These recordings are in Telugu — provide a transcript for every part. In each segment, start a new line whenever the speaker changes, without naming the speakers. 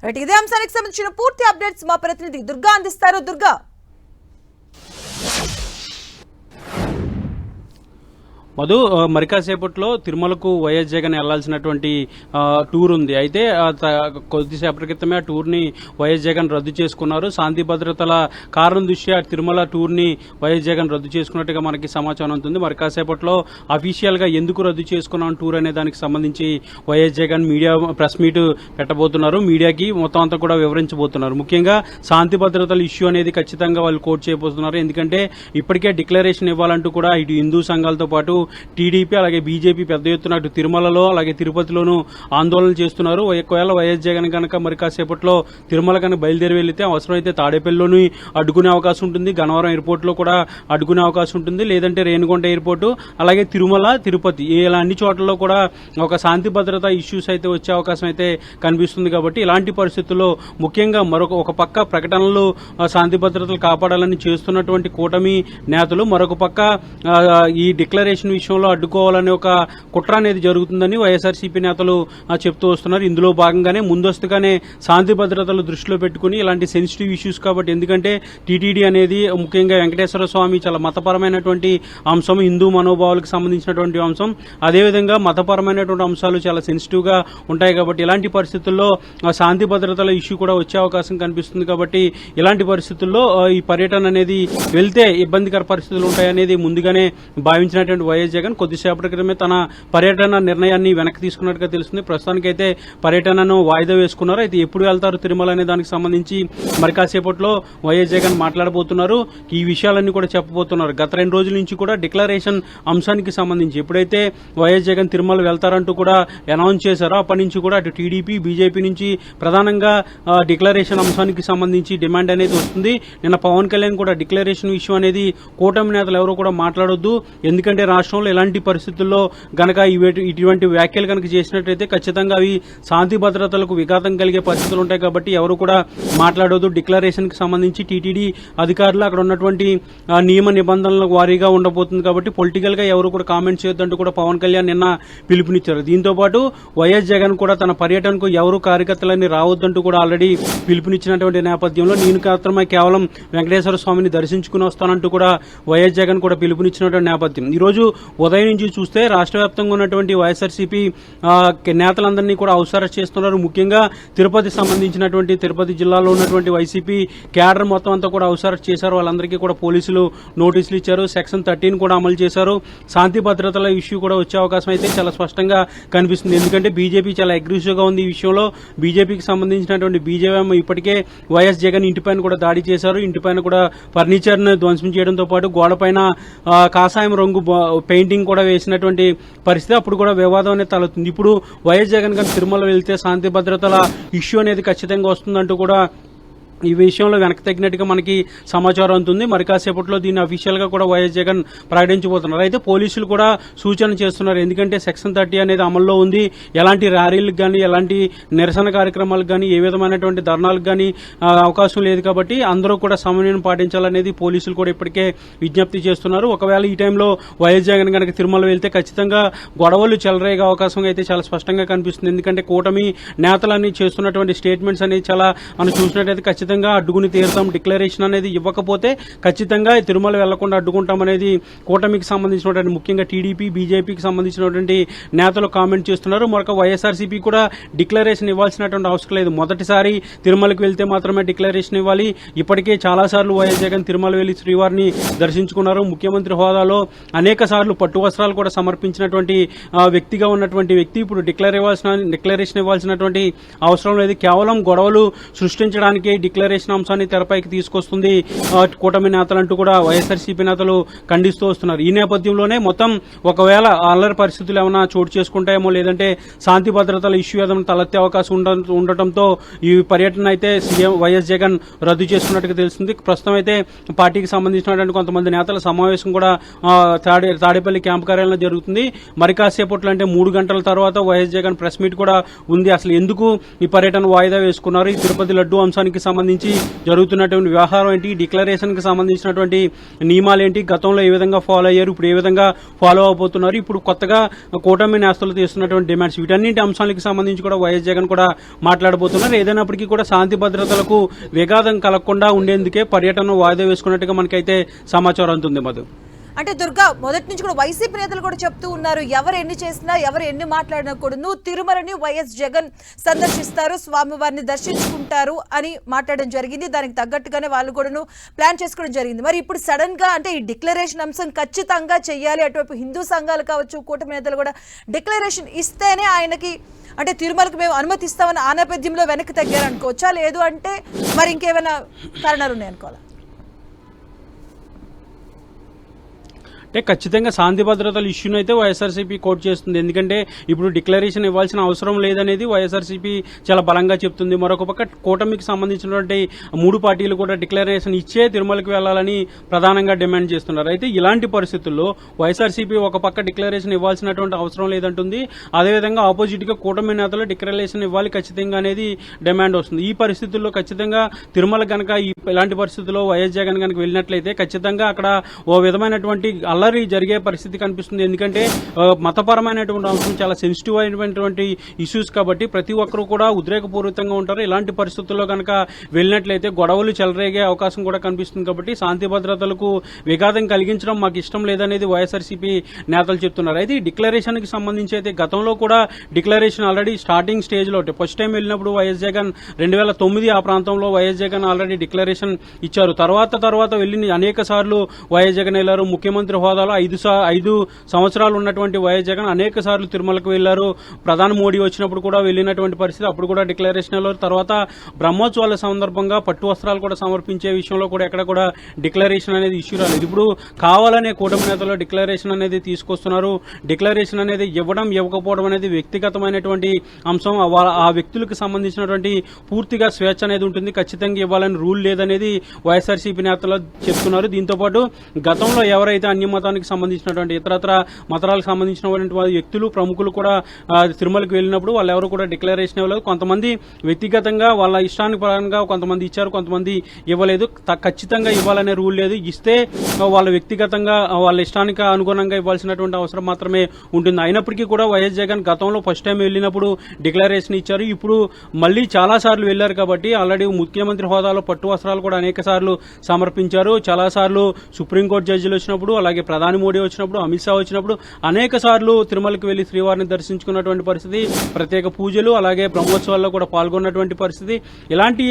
ఇదే అంశానికి సంబంధించిన పూర్తి అప్డేట్స్ మా ప్రతినిధి దుర్గా అందిస్తారు. దుర్గా,
మధు, మరి కాసేపట్లో తిరుమలకు వైఎస్ జగన్ వెళ్లాల్సినటువంటి టూర్ ఉంది. అయితే కొద్దిసేపటి క్రితమే ఆ టూర్ని వైఎస్ జగన్ రద్దు చేసుకున్నారు. శాంతి భద్రతల కారణం దృష్ట్యా తిరుమల టూర్ని వైఎస్ జగన్ రద్దు చేసుకున్నట్టుగా మనకి సమాచారం ఉంటుంది. మరి కాసేపట్లో అఫీషియల్ గా ఎందుకు రద్దు చేసుకున్నాం టూర్ అనే దానికి సంబంధించి YS Jagan media press meet పెట్టబోతున్నారు. మీడియాకి మొత్తం అంతా కూడా వివరించబోతున్నారు. ముఖ్యంగా శాంతి భద్రతల ఇష్యూ అనేది ఖచ్చితంగా వాళ్ళు కోట్ చేయబోతున్నారు. ఎందుకంటే ఇప్పటికే డిక్లరేషన్ ఇవ్వాలంటూ కూడా ఇటు హిందూ సంఘాలతో పాటు టీడీపీ అలాగే బీజేపీ పెద్ద ఎత్తున అటు తిరుమలలో అలాగే తిరుపతిలోనూ ఆందోళనలు చేస్తున్నారు. ఒకవేళ వైఎస్ జగన్ కనుక మరి కాసేపట్లో తిరుమల కనుక బయలుదేరి వెళ్తే అవసరమైతే తాడేపల్లిలోని అడ్డుకునే అవకాశం ఉంటుంది, గన్నవరం ఎయిర్పోర్ట్ లో కూడా అడ్డుకునే అవకాశం ఉంటుంది, లేదంటే రేణిగుంట ఎయిర్పోర్టు అలాగే తిరుమల తిరుపతి ఇలా అన్ని చోట్లలో కూడా ఒక శాంతి భద్రత ఇష్యూస్ అయితే వచ్చే అవకాశం అయితే కనిపిస్తుంది. కాబట్టి ఇలాంటి పరిస్థితుల్లో ముఖ్యంగా ఒక పక్క ప్రకటనలు శాంతి భద్రతలు కాపాడాలని చేస్తున్నటువంటి కూటమి నేతలు, మరొక పక్క ఈ డిక్లరేషన్ విషయంలో అడ్డుకోవాలనే ఒక కుట్ర అనేది జరుగుతుందని వైఎస్ఆర్సీపీ నేతలు చెప్తూ వస్తున్నారు. ఇందులో భాగంగానే ముందస్తుగానే శాంతి భద్రతలు దృష్టిలో పెట్టుకుని ఇలాంటి సెన్సిటివ్ ఇష్యూస్ కాబట్టి, ఎందుకంటే టీటీడీ అనేది ముఖ్యంగా వెంకటేశ్వర స్వామి చాలా మతపరమైనటువంటి అంశం, హిందూ మనోభావాలకు సంబంధించినటువంటి అంశం, అదేవిధంగా మతపరమైనటువంటి అంశాలు చాలా సెన్సిటివ్ గా ఉంటాయి. కాబట్టి ఇలాంటి పరిస్థితుల్లో శాంతి భద్రతల ఇష్యూ కూడా వచ్చే అవకాశం కనిపిస్తుంది. కాబట్టి ఇలాంటి పరిస్థితుల్లో ఈ పర్యటన అనేది వెళ్తే ఇబ్బందికర పరిస్థితులు ఉంటాయనేది ముందుగానే భావించినటువంటి వైఎస్ జగన్ కొద్దిసేపటి క్రితమే తన పర్యటన నిర్ణయాన్ని వెనక్కి తీసుకున్నట్టుగా తెలుస్తుంది. ప్రస్తుతానికైతే పర్యటనను వాయిదా వేసుకున్నారు. అయితే ఎప్పుడు వెళ్తారు తిరుమల అనే దానికి సంబంధించి మరి కాసేపట్లో వైఎస్ జగన్ మాట్లాడబోతున్నారు. ఈ విషయాలన్నీ కూడా చెప్పబోతున్నారు. గత 2 రోజుల నుంచి కూడా డిక్లరేషన్ అంశానికి సంబంధించి ఎప్పుడైతే వైఎస్ జగన్ తిరుమల వెళ్తారంటూ కూడా అనౌన్స్ చేశారో అప్పటి నుంచి కూడా అటు టీడీపీ బీజేపీ నుంచి ప్రధానంగా డిక్లరేషన్ అంశానికి సంబంధించి డిమాండ్ అనేది వస్తుంది. నిన్న పవన్ కళ్యాణ్ కూడా డిక్లరేషన్ విషయం అనేది కూటమి నేతలు ఎవరూ కూడా మాట్లాడొద్దు, ఎందుకంటే రాష్ట్రంలో ఎలాంటి పరిస్థితుల్లో గనక ఇటువంటి వ్యాఖ్యలు కనుక చేసినట్లయితే ఖచ్చితంగా అవి శాంతి భద్రతలకు విఘాతం కలిగే పరిస్థితులు ఉంటాయి. కాబట్టి ఎవరు కూడా మాట్లాడొద్దు. డిక్లరేషన్ కి సంబంధించి టీటీడీ అధికారులు అక్కడ ఉన్నటువంటి నియమ నిబంధనల వారీగా ఉండబోతుంది. కాబట్టి పొలిటికల్ గా ఎవరు కూడా కామెంట్ చేయొద్దంటూ కూడా పవన్ కళ్యాణ్ నిన్న పిలుపునిచ్చారు. దీంతో పాటు వైఎస్ జగన్ కూడా తన పర్యటనకు ఎవరు కార్యకర్తలని రావద్దంటూ కూడా ఆల్రెడీ పిలుపునిచ్చినటువంటి నేపథ్యంలో నేను మాత్రమే కేవలం వెంకటేశ్వర స్వామిని దర్శించుకుని వస్తానంటూ కూడా వైఎస్ జగన్ కూడా పిలుపునిచ్చినటువంటి నేపథ్యం. ఈ రోజు ఉదయం నుంచి చూస్తే రాష్ట్ర వ్యాప్తంగా ఉన్నటువంటి వైఎస్ఆర్సీపీ నేతలందరినీ కూడా అవసరం చేస్తున్నారు. ముఖ్యంగా తిరుపతి సంబంధించినటువంటి తిరుపతి జిల్లాలో ఉన్నటువంటి వైసీపీ క్యాడర్ మొత్తం అంతా కూడా అవసరం చేశారు. వాళ్ళందరికీ కూడా పోలీసులు నోటీసులు ఇచ్చారు. సెక్షన్ 13 కూడా అమలు చేశారు. శాంతి భద్రతల ఇష్యూ కూడా వచ్చే అవకాశం అయితే చాలా స్పష్టంగా కనిపిస్తుంది. ఎందుకంటే బీజేపీ చాలా అగ్రెసివ్ గా ఉంది ఈ విషయంలో. బీజేపీకి సంబంధించినటువంటి బీజేఎం ఇప్పటికే వైఎస్ జగన్ ఇంటిపైన కూడా దాడి చేశారు. ఇంటిపైన కూడా ఫర్నిచర్ ను ధ్వంసం చేయడంతో పాటు గోడపైన కాషాయం రంగు పెయింటింగ్ కూడా వేసినటువంటి పరిస్థితి. అప్పుడు కూడా వివాదం అనేది తలెత్తుంది. ఇప్పుడు వైఎస్ జగన్ గారు తిరుమల వెళ్తే శాంతి భద్రతల ఇష్యూ అనేది ఖచ్చితంగా వస్తుందంటూ కూడా ఈ విషయంలో వెనక్కి తగ్గినట్టుగా మనకి సమాచారం ఉంటుంది. మరి కాసేపట్లో దీన్ని అఫీషియల్ గా కూడా వైఎస్ జగన్ ప్రకటించబోతున్నారు. అయితే పోలీసులు కూడా సూచన చేస్తున్నారు. ఎందుకంటే సెక్షన్ 30 అనేది అమల్లో ఉంది. ఎలాంటి ర్యాలీలకు కానీ ఎలాంటి నిరసన కార్యక్రమాలకు కానీ ఏ విధమైనటువంటి ధర్నాలకు కానీ అవకాశం లేదు. కాబట్టి అందరూ కూడా సమన్వయం పాటించాలనేది పోలీసులు కూడా ఇప్పటికే విజ్ఞప్తి చేస్తున్నారు. ఒకవేళ ఈ టైంలో వైఎస్ జగన్ కనుక తిరుమల వెళ్తే ఖచ్చితంగా గొడవలు చెలరేగే అవకాశం అయితే చాలా స్పష్టంగా కనిపిస్తుంది. ఎందుకంటే కూటమి నేతలన్నీ చేస్తున్నటువంటి స్టేట్మెంట్స్ అనేది చాలా మనం చూసినట్టయితే ఖచ్చితంగా అడ్డుకుని తీరుతాం, డిక్లరేషన్ అనేది ఇవ్వకపోతే ఖచ్చితంగా తిరుమల వెళ్లకుండా అడ్డుకుంటాం అనేది కూటమికి సంబంధించినటువంటి ముఖ్యంగా టీడీపీ బీజేపీకి సంబంధించినటువంటి నేతలు కామెంట్ చేస్తున్నారు. మరొక వైఎస్ఆర్సీపీ కూడా డిక్లరేషన్ ఇవ్వాల్సినటువంటి అవసరం లేదు. మొదటిసారి తిరుమలకు వెళ్తే మాత్రమే డిక్లరేషన్ ఇవ్వాలి. ఇప్పటికే చాలా సార్లు వైఎస్ జగన్ తిరుమల వెళ్లి శ్రీవారిని దర్శించుకున్నారు. ముఖ్యమంత్రి హోదాలో అనేక సార్లు పట్టు వస్త్రాలు కూడా సమర్పించినటువంటి వ్యక్తిగా ఉన్నటువంటి వ్యక్తి ఇప్పుడు డిక్లరేషన్ ఇవ్వాల్సినటువంటి అవసరం లేదు. కేవలం గొడవలు సృష్టించడానికి డిక్లరేషన్ అంశాన్ని తెరపైకి తీసుకొస్తుంది కూటమి నేతలంటూ కూడా వైఎస్ఆర్సీపీ నేతలు ఖండిస్తూ వస్తున్నారు. ఈ నేపథ్యంలోనే మొత్తం ఒకవేళ అల్లరి పరిస్థితులు ఏమైనా చోటు చేసుకుంటాయేమో, లేదంటే శాంతి భద్రతల ఇష్యూ ఏదైనా తలెత్తే అవకాశం ఉండటంతో ఈ పర్యటన అయితే సీఎం వైఎస్ జగన్ రద్దు చేసుకున్నట్టుగా తెలుస్తుంది. ప్రస్తుతం అయితే పార్టీకి సంబంధించినటువంటి కొంతమంది నేతల సమావేశం కూడా తాడేపల్లి క్యాంపు కార్యాలయంలో జరుగుతుంది. మరి కాసేపట్లో అంటే 3 గంటల తర్వాత వైఎస్ జగన్ ప్రెస్ మీట్ కూడా ఉంది. అసలు ఎందుకు ఈ పర్యటన వాయిదా వేసుకున్నారు, ఈ తిరుపతి లడ్డూ అంశానికి సంబంధించి సంబంధించి జరుగుతున్నటువంటి వ్యవహారం ఏంటి, డిక్లరేషన్ కి సంబంధించినటువంటి నియమాలు ఏంటి, గతంలో ఏ విధంగా ఫాలో అయ్యారు, ఇప్పుడు ఏ విధంగా ఫాలో అవబోతున్నారు, ఇప్పుడు కొత్తగా కూటమి నేతలు తీస్తున్నటువంటి డిమాండ్స్, వీటన్నింటి అంశాలకు సంబంధించి కూడా వైఎస్ జగన్ కూడా మాట్లాడబోతున్నారు. ఏదైనప్పటికీ కూడా శాంతి భద్రతలకు విఘాతం కలగకుండా ఉండేందుకే పర్యటన వాయిదా వేసుకున్నట్టుగా మనకైతే సమాచారం అందుతుంది. మధు,
అంటే దుర్గా మొదటి నుంచి కూడా వైసీపీ నేతలు కూడా చెప్తూ ఉన్నారు, ఎవరు ఎన్ని చేసినా ఎవరు ఎన్ని మాట్లాడినా కూడా నువ్వు తిరుమలని వైఎస్ జగన్ సందర్శిస్తారు, స్వామివారిని దర్శించుకుంటారు అని మాట్లాడడం జరిగింది. దానికి తగ్గట్టుగానే వాళ్ళు కూడా ప్లాన్ చేసుకోవడం జరిగింది. మరి ఇప్పుడు సడన్ గా అంటే ఈ డిక్లరేషన్ అంశం ఖచ్చితంగా చెయ్యాలి, అటువైపు హిందూ సంఘాలు కావచ్చు, కూటమి నేతలు కూడా డిక్లరేషన్ ఇస్తేనే ఆయనకి అంటే తిరుమలకు మేము అనుమతిస్తామని ఆ నేపథ్యంలో వెనక్కి తగ్గారనుకోవచ్చా, లేదు అంటే మరి ఇంకేమైనా కారణాలు ఉన్నాయనుకోవాలా?
అంటే ఖచ్చితంగా శాంతి భద్రతల ఇష్యూను అయితే వైఎస్ఆర్సీపీ కోర్టు చేస్తుంది. ఎందుకంటే ఇప్పుడు డిక్లరేషన్ ఇవ్వాల్సిన అవసరం లేదనేది వైఎస్ఆర్సీపీ చాలా బలంగా చెప్తుంది. మరొక పక్క కూటమికి సంబంధించినటువంటి 3 పార్టీలు కూడా డిక్లరేషన్ ఇచ్చే తిరుమలకి వెళ్లాలని ప్రధానంగా డిమాండ్ చేస్తున్నారు. అయితే ఇలాంటి పరిస్థితుల్లో వైఎస్ఆర్సీపీ ఒక పక్క డిక్లరేషన్ ఇవ్వాల్సినటువంటి అవసరం లేదంటుంది, అదేవిధంగా ఆపోజిట్ గా కూటమి నేతలు డిక్లరేషన్ ఇవ్వాలి ఖచ్చితంగా అనేది డిమాండ్ వస్తుంది. ఈ పరిస్థితుల్లో ఖచ్చితంగా తిరుమల గనక ఇలాంటి పరిస్థితుల్లో వైఎస్ జగన్ గనక వెళ్ళినట్లయితే ఖచ్చితంగా అక్కడ ఓ విధమైనటువంటి అల్లరి జరిగే పరిస్థితి కనిపిస్తుంది. ఎందుకంటే మతపరమైనటువంటి అంశం చాలా సెన్సిటివ్ అయినటువంటి ఇష్యూస్ కాబట్టి ప్రతి ఒక్కరూ కూడా ఉద్రేకపూరితంగా ఉంటారు. ఇలాంటి పరిస్థితుల్లో కనుక వెళ్ళినట్లయితే గొడవలు చెలరేగే అవకాశం కూడా కనిపిస్తుంది. కాబట్టి శాంతి భద్రతలకు విఘాతం కలిగించడం మాకు ఇష్టం లేదనేది వైఎస్ఆర్సీపీ నేతలు చెప్తున్నారు. అయితే ఈ డిక్లరేషన్ కి సంబంధించి అయితే గతంలో కూడా డిక్లరేషన్ ఆల్రెడీ స్టార్టింగ్ స్టేజ్ లో ఫస్ట్ టైం వెళ్ళినప్పుడు వైఎస్ జగన్ 2009 ఆ ప్రాంతంలో వైఎస్ జగన్ ఆల్రెడీ డిక్లరేషన్ ఇచ్చారు. తర్వాత వెళ్ళి అనేక సార్లు వైఎస్ జగన్ వెళ్లారు. ముఖ్యమంత్రి హోదాలో 5 సంవత్సరాలు ఉన్నటువంటి వైఎస్ జగన్ అనేక సార్లు తిరుమలకు వెళ్లారు. ప్రధాని మోడీ వచ్చినప్పుడు కూడా వెళ్లినటువంటి పరిస్థితి, అప్పుడు కూడా డిక్లరేషన్ వెళ్ళారు. తర్వాత బ్రహ్మోత్సవాల సందర్భంగా పట్టు వస్త్రాలు కూడా సమర్పించే విషయంలో కూడా ఎక్కడ కూడా డిక్లరేషన్ అనేది ఇష్యూ రాలేదు. ఇప్పుడు కావాలనే కూటమి నేతలు డిక్లరేషన్ అనేది తీసుకొస్తున్నారు. డిక్లరేషన్ అనేది ఇవ్వకపోవడం అనేది వ్యక్తిగతమైనటువంటి అంశం. ఆ వ్యక్తులకు సంబంధించినటువంటి పూర్తిగా స్వేచ్ఛ అనేది ఉంటుంది, ఖచ్చితంగా ఇవ్వాలని రూల్ లేదనేది వైఎస్ఆర్సీపీ నేతలు చెప్తున్నారు. దీంతో పాటు గతంలో ఎవరైతే అన్య మతానికి సంబంధించినటువంటి ఇతరత్ర మతాలకు సంబంధించినటువంటి వ్యక్తులు ప్రముఖులు కూడా తిరుమలకు వెళ్ళినప్పుడు వాళ్ళు ఎవరు కూడా డిక్లరేషన్ ఇవ్వలేదు. కొంతమంది వ్యక్తిగతంగా వాళ్ళ ఇష్టానికి పరంగా కొంతమంది ఇచ్చారు, కొంతమంది ఇవ్వలేదు. ఖచ్చితంగా ఇవ్వాలనే రూల్ లేదు. ఇస్తే వాళ్ళ వ్యక్తిగతంగా వాళ్ళ ఇష్టానికి అనుగుణంగా ఇవ్వాల్సినటువంటి అవసరం మాత్రమే ఉంటుంది. అయినప్పటికీ కూడా వైఎస్ జగన్ గతంలో ఫస్ట్ టైం వెళ్ళినప్పుడు డిక్లరేషన్ ఇచ్చారు. ఇప్పుడు మళ్లీ చాలా సార్లు వెళ్లారు కాబట్టి ఆల్రెడీ ముఖ్యమంత్రి హోదాలో పట్టు వస్త్రాలు కూడా అనేక సార్లు సమర్పించారు. చాలా సార్లు సుప్రీంకోర్టు జడ్జిలు వచ్చినప్పుడు, అలాగే ప్రధాని మోడీ వచ్చినప్పుడు, అమిత్ షా వచ్చినప్పుడు అనేక సార్లు తిరుమలకు వెళ్లి శ్రీవారిని దర్శించుకున్నటువంటి పరిస్థితి, ప్రత్యేక పూజలు అలాగే బ్రహ్మోత్సవాల్లో కూడా పాల్గొన్నటువంటి పరిస్థితి. ఇలాంటి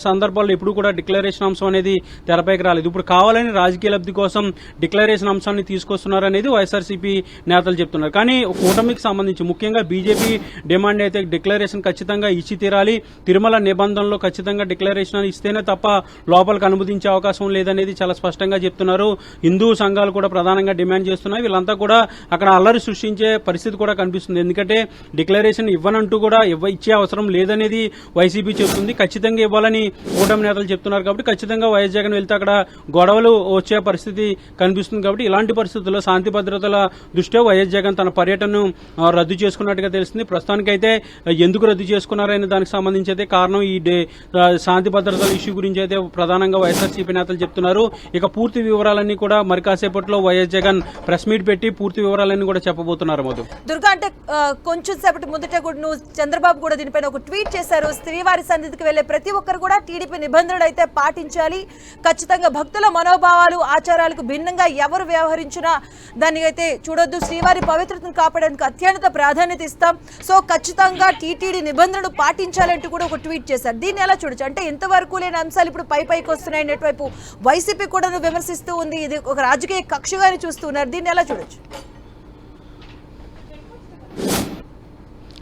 సందర్భాల్లో ఇప్పుడు కూడా డిక్లరేషన్ అంశం అనేది తెరపైకి రాలేదు. ఇప్పుడు కావాలని రాజకీయ లబ్ధి కోసం డిక్లరేషన్ అంశాన్ని తీసుకొస్తున్నారనేది వైఎస్ఆర్సీపీ నేతలు చెప్తున్నారు. కానీ కూటమికి సంబంధించి ముఖ్యంగా బీజేపీ డిమాండ్ అయితే డిక్లరేషన్ ఖచ్చితంగా ఇచ్చి తీరాలి, తిరుమల నిబంధనలో ఖచ్చితంగా డిక్లరేషన్ ఇస్తేనే తప్ప లోపలికి అనుమతించే అవకాశం లేదనేది చాలా స్పష్టంగా చెప్తున్నారు. హిందూ సంఘాలు కూడా ప్రధానంగా డిమాండ్ చేస్తున్నాయి. వీళ్ళంతా కూడా అక్కడ అల్లరి సృష్టించే పరిస్థితి కూడా కనిపిస్తుంది. ఎందుకంటే డిక్లరేషన్ ఇవ్వనంటూ కూడా ఇచ్చే అవసరం లేదనేది వైసీపీ చెబుతుంది. ఖచ్చితంగా ఇవ్వాలని కూటమి నేతలు చెప్తున్నారు. కాబట్టి ఖచ్చితంగా వైఎస్ జగన్ వెళ్తే అక్కడ గొడవలు వచ్చే పరిస్థితి కనిపిస్తుంది. కాబట్టి ఇలాంటి పరిస్థితుల్లో శాంతి భద్రతల దృష్ట్యా వైఎస్ జగన్ తన పర్యటనను రద్దు చేసుకున్నట్టుగా తెలుస్తుంది. ప్రస్తుతానికైతే ఎందుకు రద్దు చేసుకున్నారనే దానికి సంబంధించి అయితే కారణం ఈ శాంతి భద్రతల ఇష్యూ గురించి అయితే ప్రధానంగా వైఎస్ఆర్సీపీ నేతలు చెప్తున్నారు. ఇక పూర్తి వివరాలన్నీ కూడా మరి కాసేపట్లో వైఎస్ జగన్ ప్రెస్ మీట్ పెట్టి పూర్తి వివరాలన్నీ కూడా చెప్పబోతున్నారు. మధు,
దుర్గా అంటే కొంచెం సేపటి ముందట కూడా నువ్వు చంద్రబాబు కూడా దీనిపైన ఒక ట్వీట్ చేశారు. శ్రీవారి సన్నిధికి వెళ్లే ప్రతి ఒక్కరు కూడా టీడీపీ నిబంధనలు అయితే పాటించాలి, ఖచ్చితంగా భక్తుల మనోభావాలు ఆచారాలకు భిన్నంగా ఎవరు వ్యవహరించినా దాన్ని అయితే చూడొద్దు, శ్రీవారి పవిత్రతను కాపాడడానికి అత్యంత ప్రాధాన్యత ఇస్తాం, సో ఖచ్చితంగా టీటీడీ నిబంధనలు పాటించాలంటూ కూడా ఒక ట్వీట్ చేశారు. దీన్ని ఎలా చూడొచ్చు? అంటే ఇంతవరకు లేని అంశాలు ఇప్పుడు పైకి వస్తున్నాయి. అటువైపు వైసీపీ కూడా విమర్శిస్తూ ఉంది, ఇది ఒక రాజకీయ కక్షగానే చూస్తున్నారు. దీన్ని ఎలా చూడొచ్చు?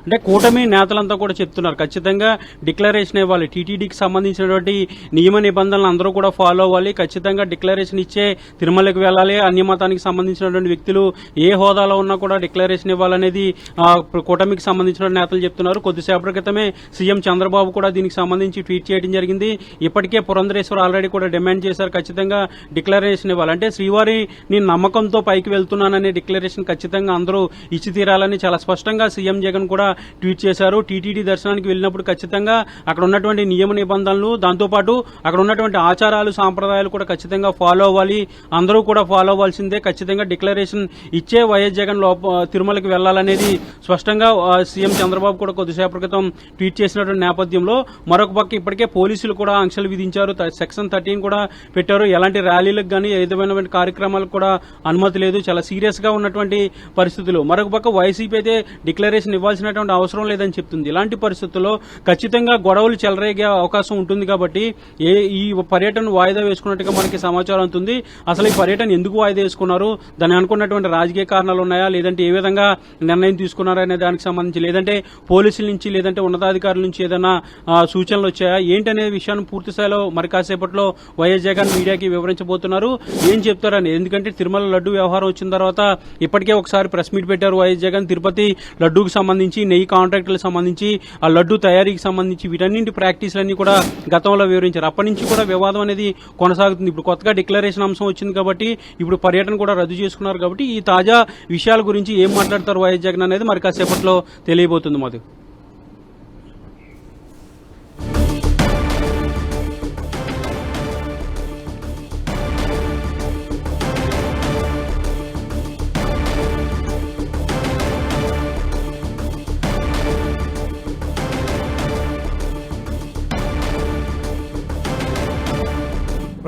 అంటే కూటమి నేతలంతా కూడా చెప్తున్నారు ఖచ్చితంగా డిక్లరేషన్ ఇవ్వాలి, టీటీడీకి సంబంధించినటువంటి నియమ నిబంధనలు అందరూ కూడా ఫాలో అవ్వాలి, ఖచ్చితంగా డిక్లరేషన్ ఇచ్చే తిరుమలకు వెళ్లాలి, అన్య మతానికి సంబంధించినటువంటి వ్యక్తులు ఏ హోదాలో ఉన్నా కూడా డిక్లరేషన్ ఇవ్వాలనేది కూటమికి సంబంధించిన నేతలు చెప్తున్నారు. కొద్దిసేపటి క్రితమే సీఎం చంద్రబాబు కూడా దీనికి సంబంధించి ట్వీట్ చేయడం జరిగింది. ఇప్పటికే పురంధరేశ్వర్ ఆల్రెడీ కూడా డిమాండ్ చేశారు ఖచ్చితంగా డిక్లరేషన్ ఇవ్వాలి, అంటే శ్రీవారిని నమ్మకంతో పైకి వెళ్తున్నాననే డిక్లరేషన్ ఖచ్చితంగా అందరూ ఇచ్చి తీరాలని చాలా స్పష్టంగా సీఎం జగన్ కూడా ట్వీట్ చేశారు. టీటీడీ దర్శనానికి వెళ్ళినప్పుడు ఖచ్చితంగా అక్కడ ఉన్నటువంటి నియమ నిబంధనలు, దాంతోపాటు అక్కడ ఉన్నటువంటి ఆచారాలు సాంప్రదాయాలు కూడా ఖచ్చితంగా ఫాలో అవ్వాలి, అందరూ కూడా ఫాలో అవ్వాల్సిందే, ఖచ్చితంగా డిక్లరేషన్ ఇచ్చే వైఎస్ జగన్ తిరుమలకి వెళ్లాలనేది స్పష్టంగా సీఎం చంద్రబాబు కూడా కొద్దిసేపటి క్రితం ట్వీట్ చేసినటువంటి నేపథ్యంలో మరొక పక్క ఇప్పటికే పోలీసులు కూడా ఆంక్షలు విధించారు. సెక్షన్ 13 కూడా పెట్టారు. ఎలాంటి ర్యాలీలకు కానీ ఏ విధమైన కార్యక్రమాలకు కూడా అనుమతి లేదు. చాలా సీరియస్ గా ఉన్నటువంటి పరిస్థితులు. మరొక పక్క వైసీపీ అయితే డిక్లరేషన్ ఇవ్వాల్సినటువంటి అవసరం లేదని చెప్తుంది. ఇలాంటి పరిస్థితుల్లో ఖచ్చితంగా గొడవలు చెలరేగే అవకాశం ఉంటుంది కాబట్టి ఈ పర్యటన వాయిదా వేసుకున్నట్టుగా మనకి సమాచారం అవుతుంది. అసలు ఈ పర్యటన ఎందుకు వాయిదా వేసుకున్నారు, దాన్ని అనుకున్నటువంటి రాజకీయ కారణాలు ఉన్నాయా, లేదంటే ఏ విధంగా నిర్ణయం తీసుకున్నారా అనే దానికి సంబంధించి, లేదంటే పోలీసుల నుంచి లేదంటే ఉన్నతాధికారుల నుంచి ఏదైనా సూచనలు వచ్చాయా ఏంటనే విషయాన్ని పూర్తి స్థాయిలో మరి కాసేపట్లో వైఎస్ జగన్ మీడియాకి వివరించబోతున్నారు. ఏం చెప్తారని, ఎందుకంటే తిరుమల లడ్డు వ్యవహారం వచ్చిన తర్వాత ఇప్పటికే ఒకసారి ప్రెస్ మీట్ పెట్టారు వైఎస్ జగన్. తిరుపతి లడ్డూకి సంబంధించి, నెయ్యి కాంట్రాక్టులకు సంబంధించి, ఆ లడ్డు తయారీకి సంబంధించి వీటన్నింటి ప్రాక్టీస్లన్నీ కూడా గతంలో వివరించారు. అప్పటి నుంచి కూడా వివాదం అనేది కొనసాగుతుంది. ఇప్పుడు కొత్తగా డిక్లరేషన్ అంశం వచ్చింది కాబట్టి ఇప్పుడు పర్యటన కూడా రద్దు చేసుకున్నారు కాబట్టి ఈ తాజా విషయాల గురించి ఏం మాట్లాడతారు వైఎస్ జగన్ అనేది మరి కాసేపట్లో తెలియబోతుంది. మధు.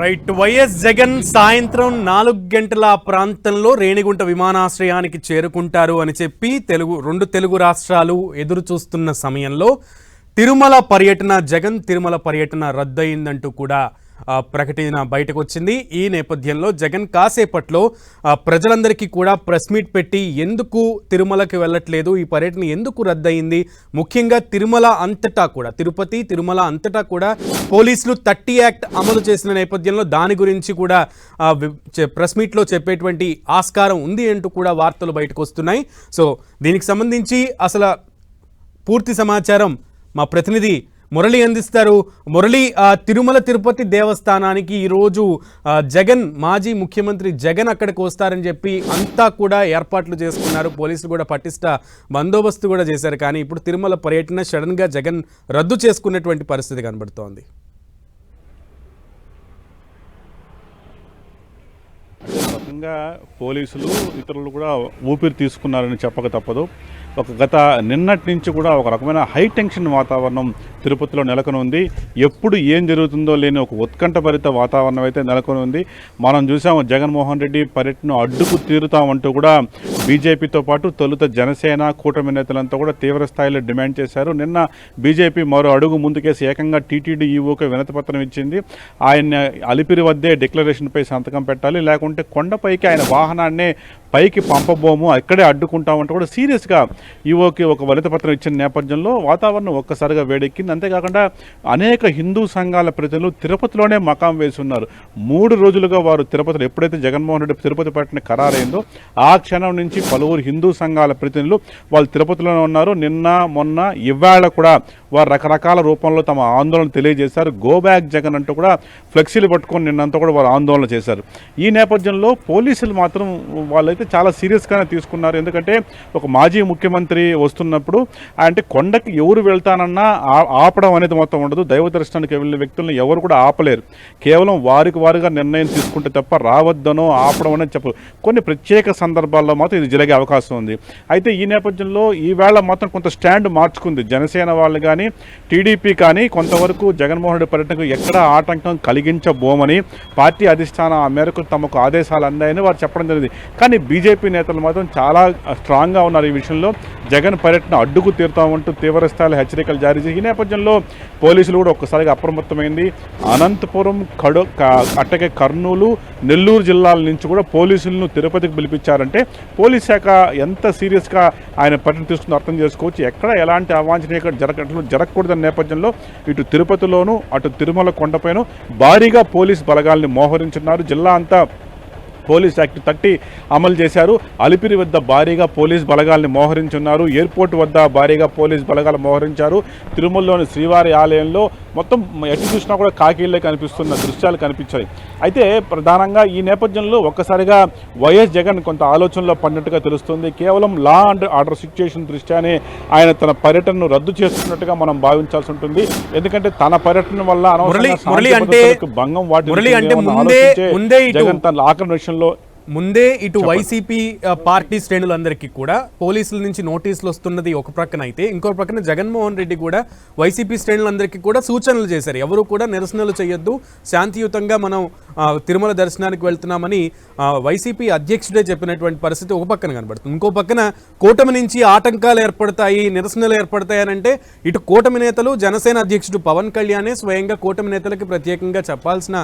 రైట్. వైఎస్ జగన్ సాయంత్రం 4 గంటల ప్రాంతంలో రేణిగుంట విమానాశ్రయానికి చేరుకుంటారు అని చెప్పి రెండు తెలుగు రాష్ట్రాలు ఎదురు చూస్తున్న సమయంలో జగన్ తిరుమల పర్యటన రద్దయిందంటూ కూడా ప్రకటన బయటకు వచ్చింది. ఈ నేపథ్యంలో జగన్ కాసేపట్లో ప్రజలందరికీ కూడా ప్రెస్ మీట్ పెట్టి ఎందుకు తిరుమలకి వెళ్ళట్లేదు, ఈ పర్యటన ఎందుకు రద్దయింది, ముఖ్యంగా తిరుమల అంతటా కూడా, తిరుపతి తిరుమల అంతటా కూడా పోలీసులు 30 యాక్ట్ అమలు చేసిన నేపథ్యంలో దాని గురించి కూడా ప్రెస్ మీట్లో చెప్పేటువంటి ఆస్కారం ఉంది అంటూ కూడా వార్తలు బయటకు వస్తున్నాయి. సో దీనికి సంబంధించి అసలు పూర్తి సమాచారం మా ప్రతినిధి మురళి అందిస్తారు. మురళి, తిరుమల తిరుపతి దేవస్థానానికి ఈరోజు జగన్, మాజీ ముఖ్యమంత్రి జగన్ అక్కడికి వస్తారని చెప్పి అంతా కూడా ఏర్పాట్లు చేసుకున్నారు. పోలీసులు కూడా పటిష్ట బందోబస్తు కూడా చేశారు. కానీ ఇప్పుడు తిరుమల పర్యటన సడన్గా జగన్ రద్దు చేసుకున్నటువంటి పరిస్థితి కనబడుతోంది.
పోలీసులు ఇతరులు కూడా ఊపిరి తీసుకున్నారని చెప్పక తప్పదు. గత నిన్నటి నుంచి కూడా ఒక రకమైన హై టెన్షన్ వాతావరణం తిరుపతిలో నెలకొని ఉంది. ఎప్పుడు ఏం జరుగుతుందో లేని ఒక ఉత్కంఠభరిత వాతావరణం అయితే నెలకొని ఉంది. మనం చూసాము జగన్మోహన్ రెడ్డి పర్యటన అడ్డుకు తీరుతామంటూ కూడా బీజేపీతో పాటు తొలుత జనసేన కూటమి నేతలంతా కూడా తీవ్ర స్థాయిలో డిమాండ్ చేశారు. నిన్న బీజేపీ మరో అడుగు ముందుకేసి ఏకంగా టీటీడీ ఈవోకి వినతిపత్రం ఇచ్చింది. ఆయన అలిపిరి వద్దే డిక్లరేషన్పై సంతకం పెట్టాలి, లేకుంటే కొండపైకి ఆయన వాహనాన్నే పైకి పంపబోము, అక్కడే అడ్డుకుంటామంటూ కూడా సీరియస్గా ఈవోకి ఒక వినతిపత్రం ఇచ్చిన నేపథ్యంలో వాతావరణం ఒక్కసారిగా వేడెక్కింది. అంతేకాకుండా అనేక హిందూ సంఘాల ప్రతినిధులు తిరుపతిలోనే మకాం వేసి ఉన్నారు. 3 రోజులుగా వారు తిరుపతిలో, ఎప్పుడైతే జగన్మోహన్ రెడ్డి తిరుపతి పర్యటన ఖరారైందో ఆ క్షణం నుంచి పలువురు హిందూ సంఘాల ప్రతినిధులు వాళ్ళు తిరుపతిలోనే ఉన్నారు. నిన్న మొన్న ఇవాళ కూడా వారు రకరకాల రూపంలో తమ ఆందోళన తెలియజేశారు. గో బ్యాక్ జగన్ అంటూ కూడా ఫ్లెక్సీలు పట్టుకొని నిన్నంతా కూడా వారు ఆందోళన చేశారు. ఈ నేపథ్యంలో పోలీసులు మాత్రం వాళ్ళైతే చాలా సీరియస్గానే తీసుకున్నారు. ఎందుకంటే ఒక మాజీ ముఖ్యమంత్రి వస్తున్నప్పుడు అంటే కొండకి ఎవరు వెళ్తానన్నా ఆపడం అనేది మొత్తం ఉండదు. దైవ దర్శనానికి వెళ్ళే వ్యక్తులను ఎవరు కూడా ఆపలేరు. కేవలం వారికి వారుగా నిర్ణయం తీసుకుంటే తప్ప రావద్దనో ఆపడం అనేది చెప్పదు. కొన్ని ప్రత్యేక సందర్భాల్లో మాత్రం ఇది జరిగే అవకాశం ఉంది. అయితే ఈ నేపథ్యంలో ఈవేళ మాత్రం కొంత స్టాండ్ మార్చుకుంది జనసేన వాళ్ళు కానీ టీడీపీ కానీ. కొంతవరకు జగన్మోహన్ రెడ్డి పర్యటనకు ఎక్కడా ఆటంకం కలిగించబోమని పార్టీ అధిష్టానం ఆ మేరకు తమకు ఆదేశాలు అందాయని వారు చెప్పడం జరిగింది. కానీ బీజేపీ నేతలు మాత్రం చాలా స్ట్రాంగ్గా ఉన్నారు. ఈ విషయంలో జగన్ పర్యటన అడ్డుకు తీరుతామంటూ తీవ్ర స్థాయిలో హెచ్చరికలు జారీ చేసి ఈ నేపథ్యంలో పోలీసులు కూడా ఒక్కసారిగా అప్రమత్తమైంది. అనంతపురం, అట్టగే కర్నూలు, నెల్లూరు జిల్లాల నుంచి కూడా పోలీసులను తిరుపతికి పిలిపించారంటే పోలీస్ శాఖ ఎంత సీరియస్గా ఆయన పర్యటన తీసుకుందో అర్థం చేసుకోవచ్చు. ఎక్కడ ఎలాంటి అవాంఛనీయ జరగకూడదన్న నేపథ్యంలో ఇటు తిరుపతిలోను అటు తిరుమల కొండపైన భారీగా పోలీస్ బలగాల్ని మోహరించున్నారు. జిల్లా అంతా పోలీస్ యాక్ట్ 30 అమలు చేశారు. అలిపిరి వద్ద భారీగా పోలీస్ బలగాల్ని మోహరించున్నారు. ఎయిర్పోర్ట్ వద్ద భారీగా పోలీస్ బలగాలు మోహరించారు. తిరుమలలోని శ్రీవారి ఆలయంలో మొత్తం ఎటు చూసినా కూడా కాకీళ్ళే కనిపిస్తున్న దృశ్యాలు కనిపించాయి. అయితే ప్రధానంగా ఈ నేపథ్యంలో ఒక్కసారిగా వైఎస్ జగన్ కొంత ఆలోచనలో పడినట్టుగా తెలుస్తుంది. కేవలం లా అండ్ ఆర్డర్ సిచ్యుయేషన్ దృష్ట్యానే ఆయన తన పర్యటనను రద్దు చేస్తున్నట్టుగా మనం భావించాల్సి ఉంటుంది. ఎందుకంటే తన పర్యటన వల్ల భంగం వాటి జగన్ తన ఆక్రమణ విషయంలో
ముందే ఇటు వైసీపీ పార్టీ శ్రేణులందరికీ కూడా పోలీసుల నుంచి నోటీసులు వస్తున్నది ఒక ప్రక్కన అయితే, ఇంకో ప్రక్కన జగన్మోహన్ రెడ్డి కూడా వైసీపీ శ్రేణులందరికీ కూడా సూచనలు చేశారు. ఎవరు కూడా నిరసనలు చేయొద్దు, శాంతియుతంగా మనం తిరుమల దర్శనానికి వెళ్తున్నామని వైసీపీ అధ్యక్షుడే చెప్పినటువంటి పరిస్థితి ఒక పక్కన కనబడుతుంది. ఇంకో పక్కన కూటమి నుంచి ఆటంకాలు ఏర్పడతాయి, నిరసనలు ఏర్పడతాయనంటే ఇటు కూటమి నేతలు, జనసేన అధ్యక్షుడు పవన్ కళ్యాణే స్వయంగా కూటమి నేతలకి ప్రత్యేకంగా చెప్పాల్సిన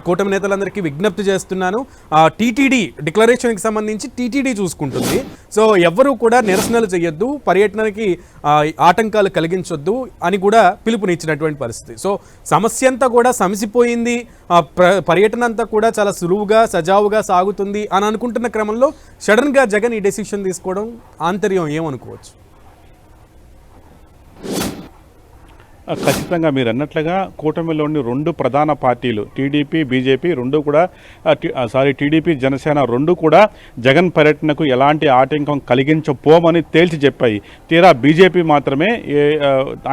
కూటమి నేతలందరికీ విజ్ఞప్తి చేస్తున్నాను. టీటీడీ డిక్లరేషన్కి సంబంధించి టీటీడీ చూసుకుంటుంది. సో ఎవ్వరూ కూడా నిరసనలు చేయొద్దు, పర్యటనకి ఆటంకాలు కలిగించొద్దు అని కూడా పిలుపునిచ్చినటువంటి పరిస్థితి. సో సమస్య అంతా కూడా సమసిపోయింది, పర్యటన అంతా కూడా చాలా సులువుగా సజావుగా సాగుతుంది అని అనుకుంటున్న క్రమంలో సడన్గా జగన్ ఈ డెసిషన్ తీసుకోవడం ఆంతర్యం ఏమనుకోవచ్చు?
ఖచ్చితంగా మీరు అన్నట్లుగా కూటమిలోని 2 ప్రధాన పార్టీలు టీడీపీ, బీజేపీ రెండు కూడా టీడీపీ, జనసేన రెండు కూడా జగన్ పర్యటనకు ఎలాంటి ఆటంకం కలిగించపోమని తేల్చి చెప్పాయి. తీరా బీజేపీ మాత్రమే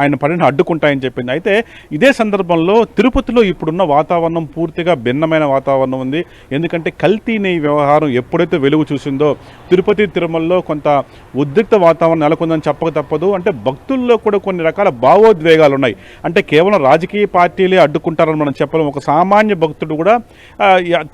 ఆయన పర్యటన అడ్డుకుంటాయని చెప్పింది. అయితే ఇదే సందర్భంలో తిరుపతిలో ఇప్పుడున్న వాతావరణం పూర్తిగా భిన్నమైన వాతావరణం ఉంది. ఎందుకంటే కల్తీ నెయ్యి వ్యవహారం ఎప్పుడైతే వెలుగు చూసిందో తిరుపతి, తిరుమలలో కొంత ఉద్రిక్త వాతావరణం నెలకొందని చెప్పక తప్పదు. అంటే భక్తుల్లో కూడా కొన్ని రకాల భావోద్వేగాలు ఉన్నాయి. అంటే కేవలం రాజకీయ పార్టీలే అడ్డుకుంటారని మనం చెప్పలేం. ఒక సామాన్య భక్తుడు కూడా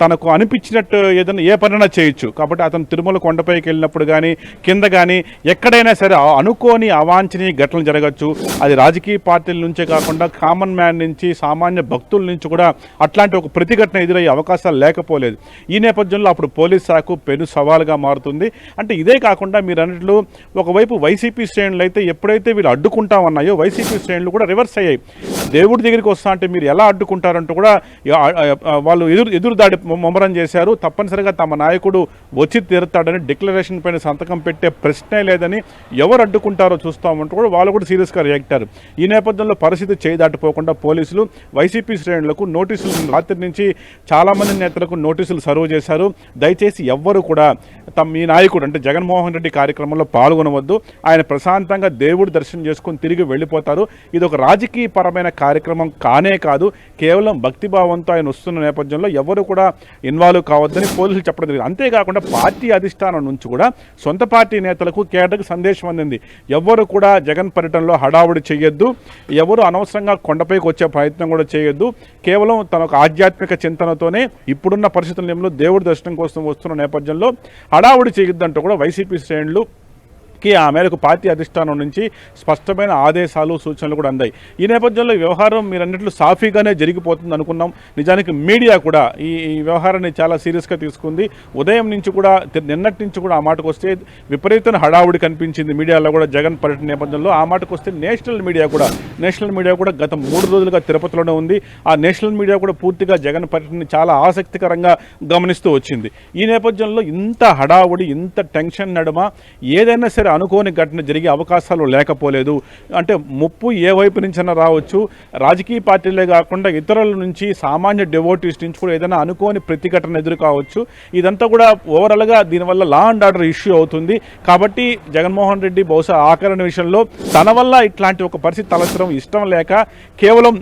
తనకు అనిపించినట్టు ఏదైనా ఏ పనైనా చేయొచ్చు. కాబట్టి అతను తిరుమల కొండపైకి వెళ్ళినప్పుడు కానీ కింద కానీ ఎక్కడైనా సరే అనుకోని అవాంఛనీయ ఘటనలు జరగచ్చు. అది రాజకీయ పార్టీల నుంచే కాకుండా కామన్ మ్యాన్ నుంచి, సామాన్య భక్తుల నుంచి కూడా అట్లాంటి ఒక ప్రతిఘటన ఎదురయ్యే అవకాశాలు లేకపోలేదు. ఈ నేపథ్యంలో అప్పుడు పోలీస్ శాఖ పెను సవాలుగా మారుతుంది. అంటే ఇదే కాకుండా మీరు అన్నట్లు ఒకవైపు వైసీపీ శ్రేణులు అయితే ఎప్పుడైతే వీళ్ళు అడ్డుకుంటామన్నాయో వైసీపీ శ్రేణులు కూడా రివర్స్ అయ్యాయి. దేవుడి దగ్గరికి వస్తా అంటే మీరు ఎలా అడ్డుకుంటారంటూ కూడా వాళ్ళు ఎదురు దాడి ముమ్మరం చేశారు. తప్పనిసరిగా తమ నాయకుడు వచ్చి తీరుతాడని డిక్లరేషన్ పైన సంతకం పెట్టే ప్రశ్నే లేదని ఎవరు అడ్డుకుంటారో చూస్తామంటూ కూడా వాళ్ళు కూడా సీరియస్గా రియాక్ట్ అయ్యారు. ఈ నేపథ్యంలో పరిస్థితి చేయి దాటిపోకుండా పోలీసులు వైసీపీ శ్రేణులకు నోటీసులు రాత్రి నుంచి చాలామంది నేతలకు నోటీసులు సర్వ్ చేశారు. దయచేసి ఎవ్వరు కూడా మీ నాయకుడు అంటే జగన్మోహన్ రెడ్డి కార్యక్రమంలో పాల్గొనవద్దు, ఆయన ప్రశాంతంగా దేవుడి దర్శనం చేసుకుని తిరిగి వెళ్ళిపోతారు. ఇది ఒక రాజకీయ పరమైన కార్యక్రమం కానే కాదు, కేవలం భక్తిభావంతో ఆయన వస్తున్న నేపథ్యంలో ఎవరు కూడా ఇన్వాల్వ్ కావద్దని పోలీసులు చెప్పడం జరిగింది. అంతేకాకుండా పార్టీ అధిష్టానం నుంచి కూడా సొంత పార్టీ నేతలకు కేటకు సందేశం అందింది. ఎవ్వరు కూడా జగన్ పర్యటనలో హడావుడి చేయొద్దు, ఎవరు అనవసరంగా కొండపైకి వచ్చే ప్రయత్నం కూడా చేయొద్దు. కేవలం తన ఒక ఆధ్యాత్మిక చింతనతోనే ఇప్పుడున్న పరిస్థితుల్లో దేవుడి దర్శనం కోసం వస్తున్న నేపథ్యంలో హడావుడి చేయొద్దంటూ కూడా వైసీపీ శ్రేణులు ఆ మేరకు పార్టీ అధిష్టానం నుంచి స్పష్టమైన ఆదేశాలు, సూచనలు కూడా అందాయి. ఈ నేపథ్యంలో ఈ వ్యవహారం మీరు అన్నట్లు సాఫీగానే జరిగిపోతుంది అనుకున్నాం. నిజానికి మీడియా కూడా ఈ వ్యవహారాన్ని చాలా సీరియస్గా తీసుకుంది. ఉదయం నుంచి కూడా నిన్నటి నుంచి కూడా ఆ మాటకు వస్తే విపరీతమైన హడావుడి కనిపించింది మీడియాలో కూడా జగన్ పర్యటన నేపథ్యంలో. ఆ మాటకు వస్తే నేషనల్ మీడియా కూడా గత 3 రోజులుగా తిరుపతిలోనే ఉంది. ఆ నేషనల్ మీడియా కూడా పూర్తిగా జగన్ పర్యటనని చాలా ఆసక్తికరంగా గమనిస్తూ వచ్చింది. ఈ నేపథ్యంలో ఇంత హడావుడి, ఇంత టెన్షన్ నడుమ ఏదైనా సరే అనుకోని ఘటన జరిగే అవకాశాలు లేకపోలేదు. అంటే ముప్పు ఏ వైపు నుంచైనా రావచ్చు. రాజకీయ పార్టీలే కాకుండా ఇతరుల నుంచి, సామాన్య డివోటీస్ నుంచి కూడా ఏదైనా అనుకోని ప్రతిఘటన ఎదురు కావచ్చు. ఇదంతా కూడా ఓవరాల్గా దీనివల్ల లా అండ్ ఆర్డర్ ఇష్యూ అవుతుంది. కాబట్టి జగన్మోహన్ రెడ్డి బహుశా ఆకరణ విషయంలో తన వల్ల ఇట్లాంటి ఒక పరిస్థితి తలెత్తడం ఇష్టం లేక కేవలం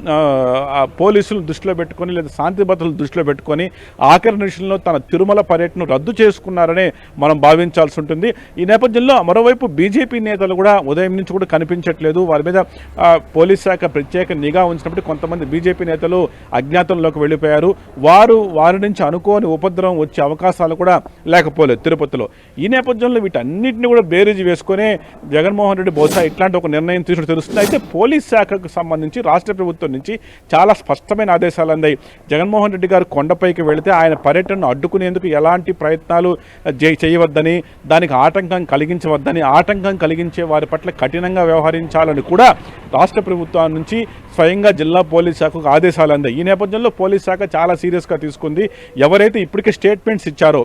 పోలీసులను దృష్టిలో పెట్టుకొని లేదా శాంతి భద్రతలు దృష్టిలో పెట్టుకొని ఆకరణ విషయంలో తన తిరుమల పర్యటనను రద్దు చేసుకున్నారనే మనం భావించాల్సి ఉంటుంది. ఈ నేపథ్యంలో మరోవైపు బీజేపీ నేతలు కూడా ఉదయం నుంచి కూడా కనిపించట్లేదు. వారి మీద పోలీస్ శాఖ ప్రత్యేక నిఘా ఉంచినప్పుడు కొంతమంది బీజేపీ నేతలు అజ్ఞాతంలోకి వెళ్ళిపోయారు. వారి నుంచి అనుకోని ఉపద్రవం వచ్చే అవకాశాలు కూడా లేకపోలేదు తిరుపతిలో. ఈ నేపథ్యంలో వీటన్నిటిని కూడా బేరీజు వేసుకునే జగన్మోహన్ రెడ్డి బహుశా ఇట్లాంటి ఒక నిర్ణయం తీసుకుని తెలుస్తుంది. అయితే పోలీస్ శాఖకు సంబంధించి రాష్ట్ర ప్రభుత్వం నుంచి చాలా స్పష్టమైన ఆదేశాలు అందాయి. జగన్మోహన్ రెడ్డి గారు కొండపైకి వెళితే ఆయన పర్యటనను అడ్డుకునేందుకు ఎలాంటి ప్రయత్నాలు చేయవద్దని, దానికి ఆటంకం కలిగించవద్దని ఆటంకం కలిగించే వారి పట్ల కఠినంగా వ్యవహరించాలని కూడా రాష్ట్ర ప్రభుత్వం నుంచి స్వయంగా జిల్లా పోలీస్ శాఖకు ఆదేశాలు అందాయి. ఈ నేపథ్యంలో పోలీస్ శాఖ చాలా సీరియస్గా తీసుకుంది. ఎవరైతే ఇప్పటికే స్టేట్మెంట్స్ ఇచ్చారో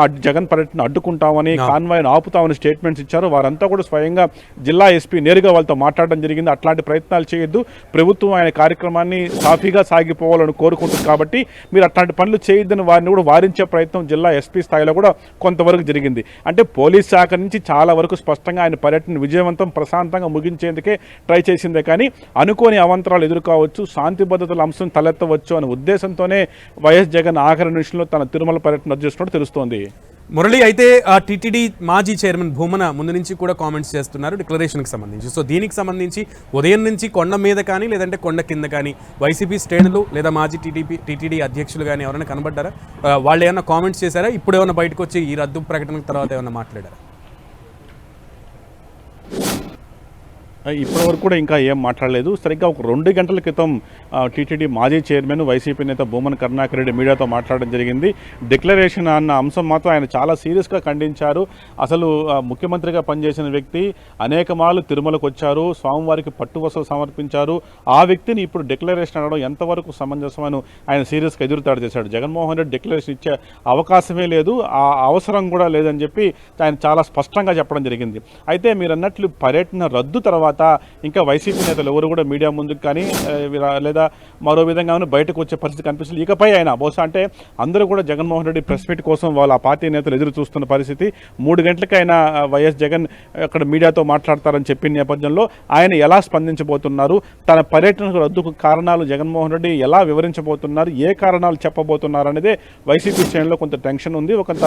ఆ జగన్ పర్యటన అడ్డుకుంటామని కాన్వాయ్ని ఆపుతామని స్టేట్మెంట్స్ ఇచ్చారో వారంతా కూడా స్వయంగా జిల్లా ఎస్పీ నేరుగా వాళ్ళతో మాట్లాడడం జరిగింది. అట్లాంటి ప్రయత్నాలు చేయొద్దు, ప్రభుత్వం ఆయన కార్యక్రమాన్ని సాఫీగా సాగిపోవాలని కోరుకుంటుంది కాబట్టి మీరు అట్లాంటి పనులు చేయొద్దని వారిని కూడా వారించే ప్రయత్నం జిల్లా ఎస్పీ స్థాయిలో కూడా కొంతవరకు జరిగింది. అంటే పోలీస్ శాఖ నుంచి చాలా వరకు స్పష్టంగా ఆయన పర్యటన విజయవంతం ప్రశాంతంగా ముగించేందుకే ట్రై చేసిందే కానీ అనుకోని అవంతరాలు ఎదుర్కోవచ్చు, శాంతి భద్రతల అంశం తలెత్తవచ్చు అనే ఉద్దేశంతోనే వైఎస్ జగన్ ఆఖరి నిమిషంలో తన తిరుమల పర్యటన రద్దు చేస్తున్నట్టు తెలుస్తోంది.
మురళి, అయితే టీటీడీ మాజీ చైర్మన్ భూమన ముందు నుంచి కూడా కామెంట్స్ చేస్తున్నారు డిక్లరేషన్కి సంబంధించి. సో దీనికి సంబంధించి ఉదయం నుంచి కొండ మీద కానీ లేదంటే కొండ కింద కానీ వైసీపీ శ్రేణులు లేదా మాజీ టీటీడీ అధ్యక్షులు కానీ ఎవరైనా కనబడ్డారా? వాళ్ళు ఏమైనా కామెంట్స్ చేశారా? ఇప్పుడు ఏమైనా బయటకు వచ్చి ఈ రద్దు ప్రకటన తర్వాత ఏమైనా మాట్లాడారా?
ఇప్పటివరకు కూడా ఇంకా ఏం మాట్లాడలేదు. సరిగ్గా ఒక 2 గంటల క్రితం టీటీడీ మాజీ చైర్మన్ వైసీపీ నేత భూమన కరుణాకర్ రెడ్డి మీడియాతో మాట్లాడడం జరిగింది. డిక్లరేషన్ అన్న అంశం మాత్రం ఆయన చాలా సీరియస్గా ఖండించారు. అసలు ముఖ్యమంత్రిగా పనిచేసిన వ్యక్తి అనేక మార్లు తిరుమలకు వచ్చారు, స్వామివారికి పట్టు వసలు సమర్పించారు. ఆ వ్యక్తిని ఇప్పుడు డిక్లరేషన్ అనడం ఎంతవరకు సమంజసమని ఆయన సీరియస్గా ఎదురుతాడు చేశాడు. జగన్మోహన్ రెడ్డి డిక్లరేషన్ ఇచ్చే అవకాశమే లేదు, ఆ అవసరం కూడా లేదని చెప్పి ఆయన చాలా స్పష్టంగా చెప్పడం జరిగింది. అయితే మీరు అన్నట్లు పర్యటన రద్దు తర్వాత ఇంకా వైసీపీ నేతలు ఎవరు కూడా మీడియా ముందుకు కానీ లేదా మరో విధంగా బయటకు వచ్చే పరిస్థితి కనిపిస్తుంది. ఇకపై ఆయన బహుశా అంటే అందరూ కూడా జగన్మోహన్ రెడ్డి ప్రెస్ మీట్ కోసం వాళ్ళ పార్టీ నేతలు ఎదురు చూస్తున్న పరిస్థితి. 3 గంటలకైనా వైఎస్ జగన్ అక్కడ మీడియాతో మాట్లాడతారని చెప్పిన నేపథ్యంలో ఆయన ఎలా స్పందించబోతున్నారు, తన పర్యటనకు రద్దుకు కారణాలు జగన్మోహన్ రెడ్డి ఎలా వివరించబోతున్నారు, ఏ కారణాలు చెప్పబోతున్నారు అనేదే వైసీపీ శ్రేణిలో కొంత టెన్షన్ ఉంది, కొంత